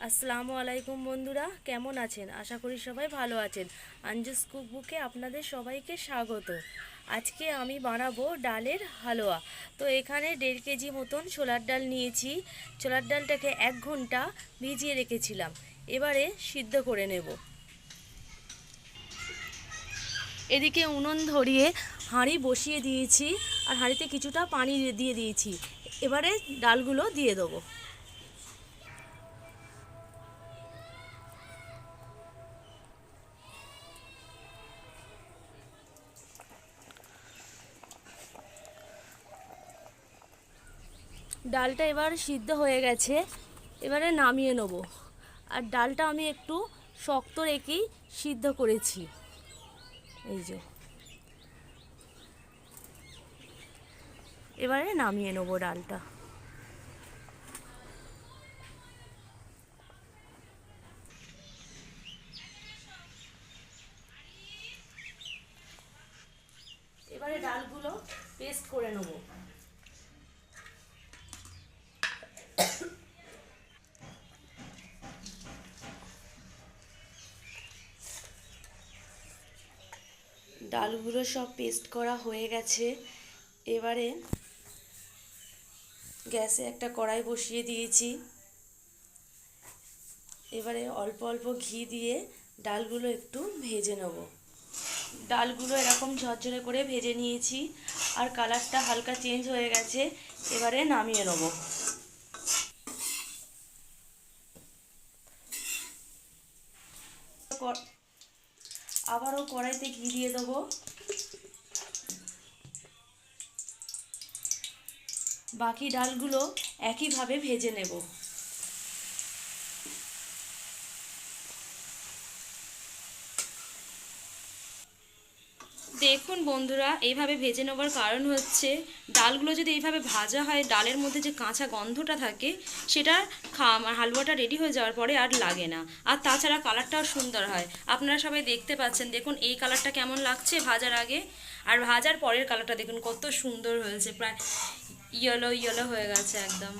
আসসালামু আলাইকুম বন্ধুরা, কেমন আছেন? আশা করি সবাই ভালো আছেন। আঞ্জুস কুকবুকে আপনাদের সবাইকে স্বাগত। আজকে আমি বানাবো ডালের হালুয়া। তো এখানে 1.5 কেজি মতন ছোলার ডাল নিয়েছি। ছোলার ডালটাকে 1 ঘন্টা ভিজিয়ে রেখেছিলাম। এবারে সিদ্ধ করে নেব। এদিকে উনুন ধরিয়ে হাঁড়ি বসিয়ে দিয়েছি, আর হাঁড়িতে কিছুটা পানি দিয়ে দিয়েছি। এবারে ডালগুলো দিয়ে দেবো। ডালটা এবার সিদ্ধ হয়ে গেছে, এবারে নামিয়ে নেব। আর ডালটা আমি একটু শক্ত রেখেই সিদ্ধ করেছি। এই যে, এবারে নামিয়ে নেব ডালটা। এবারে ডালগুলো পেস্ট করে নেব। ডালগুলো সব পেস্ট করা হয়ে গেছে। এবারে গ্যাসে একটা কড়াই বসিয়ে দিয়েছি। এবারে অল্প অল্প ঘি দিয়ে ডালগুলো একটু ভেজে নেব। ডালগুলো এরকম ঝরঝরে করে ভেজে নিয়েছি, আর কালারটা হালকা চেঞ্জ হয়ে গেছে। এবারে নামিয়ে নেব। আবারও কড়াইতে ঘি দিয়ে দেবো। বাকি ডালগুলো একইভাবে ভেজে নেব। দেখুন বন্ধুরা, এইভাবে ভেজে নেবার কারণ হচ্ছে ডালগুলো যদি এইভাবে ভাজা হয়, ডালের মধ্যে যে কাঁচা গন্ধটা থাকে সেটা হালুয়াটা রেডি হয়ে যাওয়ার পরে আর লাগে না। আর তাছাড়া কালারটাও সুন্দর হয়। আপনারা সবাই দেখতে পাচ্ছেন, দেখুন এই কালারটা কেমন লাগছে ভাজার আগে, আর ভাজার পরের কালারটা দেখুন কত সুন্দর হয়েছে, প্রায় ইয়েলো ইয়েলো হয়ে গেছে একদম।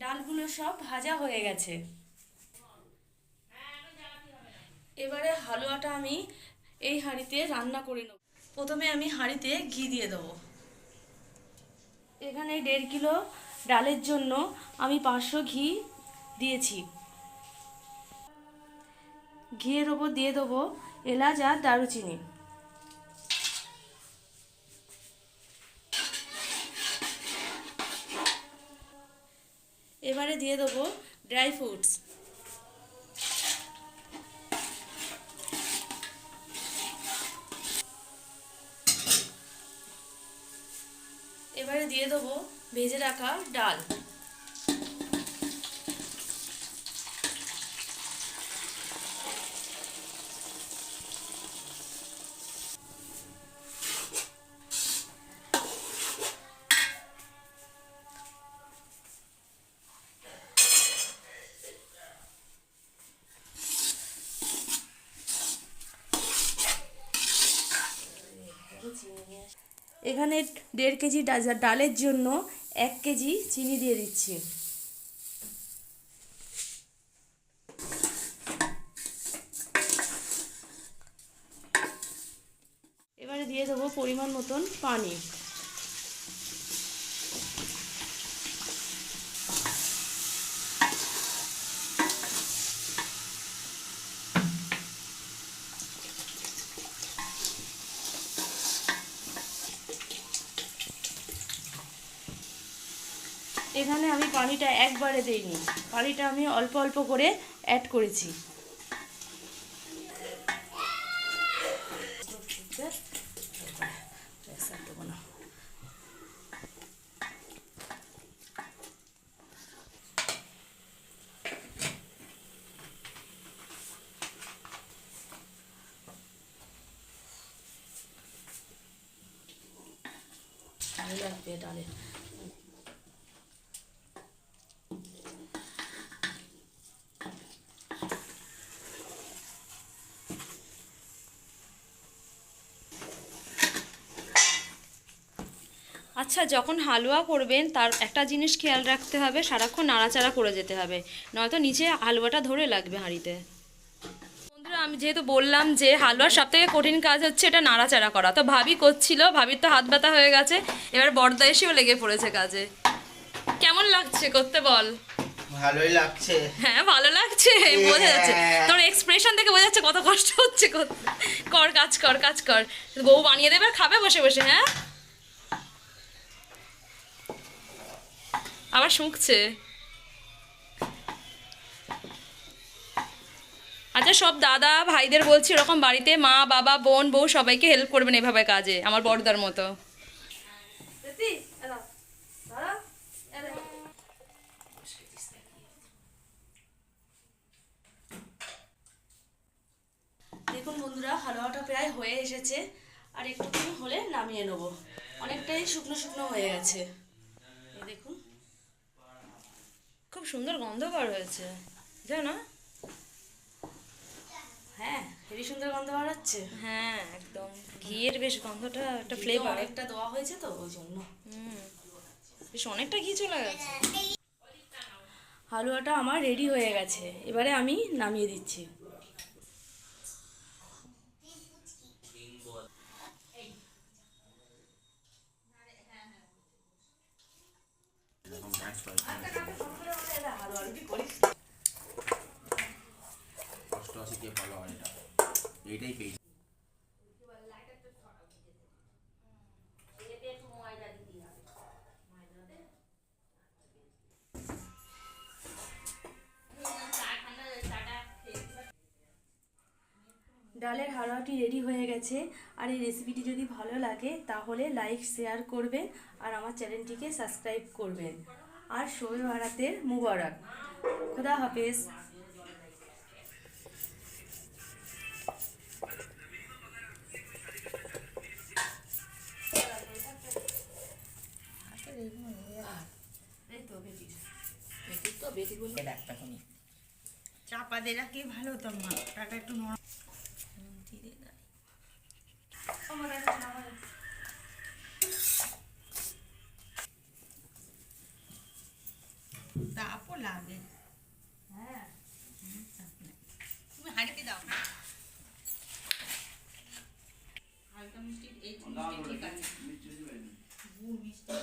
ডালগুলো সব ভাজা হয়ে গেছে। এবারে হালুয়াটা আমি এই হাঁড়িতে রান্না করে নেব। প্রথমে আমি হাঁড়িতে ঘি দিয়ে দেবো। এখানে 1.5 কিলো ডালের জন্য আমি 500 ঘি দিয়েছি। ঘিয়ের ওপর দিয়ে দেবো এলাচ আর দারুচিনি। এবারে দিয়ে দেবো ড্রাই ফ্রুটস। এবারে দিয়ে দেবো ভেজে রাখা ডাল। এখানে 1.5 কেজি ডালের জন্য 1 কেজি চিনি দিয়ে দিচ্ছি। এবারে দিয়ে দেবো পরিমাণ মতন পানি। এখানে আমি পানিটা একবারে দিইনি, পানিটা আমি অল্প অল্প করে অ্যাড করেছি। ভালো লাগবে ডালে। আচ্ছা, যখন হালুয়া করবেন তার একটা জিনিস খেয়াল রাখতে হবে, সারাক্ষণ নাড়াচাড়া করে যেতে হবে, নয়তো নিচে হালুয়াটা ধরে লাগবে হাঁড়িতে। বন্ধুরা, আমি যেহেতু বললাম যে হালুয়ার সবথেকে কঠিন কাজ হচ্ছে এটা নাড়াচাড়া করা, তো ভাবি করছিল, ভাবির তো হাত ব্যথা হয়ে গেছে, এবার বড়দা এসেও লেগে পড়েছে কাজে। কেমন লাগছে করতে বল? ভালোই লাগছে। হ্যাঁ ভালো লাগছে, বোঝা যাচ্ছে তোর এক্সপ্রেশন দেখে বোঝা যাচ্ছে কত কষ্ট হচ্ছে করতে। কর, কাজ কর, কাজ কর, বউ বানিয়ে দেবে আর খাবে বসে বসে। হ্যাঁ, আবার শুঁকছে। আচ্ছা, সব দাদা ভাইদের বলছি এরকম বাড়িতে মা বাবা বোন বউ সবাইকে হেল্প করবেন এভাবে কাজে, আমার বড়দার মতো। দেখুন বন্ধুরা, হালুয়াটা প্রায় হয়ে এসেছে, আর একটুখানি হলে নামিয়ে নেবো। অনেকটাই শুকনো শুকনো হয়ে গেছে, এই দেখুন। খুব সুন্দর গন্ধ বার হয়েছে, জানো না? হ্যাঁ, হেবি সুন্দর গন্ধ বার হচ্ছে। হ্যাঁ একদম, ঘিয়ের বেশ গন্ধটা একটা ঘি তো ফ্লেভার। অনেকটা দেওয়া হয়েছে তো ওই জন্য। বেশ অনেকটা ঘি চলে গেছে। হালুয়াটা আমার রেডি হয়ে গেছে, এবারে আমি নামিয়ে দিচ্ছি। অষ্টআশি কে ভালো হয় এটা, এইটাই পেয়েছি। ডালের হালুয়াটি রেডি হয়ে গেছে, আর এই রেসিপিটি যদি ভালো লাগে তাহলে লাইক শেয়ার করবেন, আর আমার চ্যানেলটিকে সাবস্ক্রাইব করবেন। আর শবে বারাতের মুবারক। খুদা হাফেজ। চাপা দিয়ে রাখলে ভালো হতো, মাছটা একটু নরম দিয়ে দেয়। তাপও লাগে। হ্যাঁ, তুমি হাঁড়িতে দাও না, হালকা মিষ্টি, এই মিষ্টি ঠিক আছে। গুড় মিষ্টি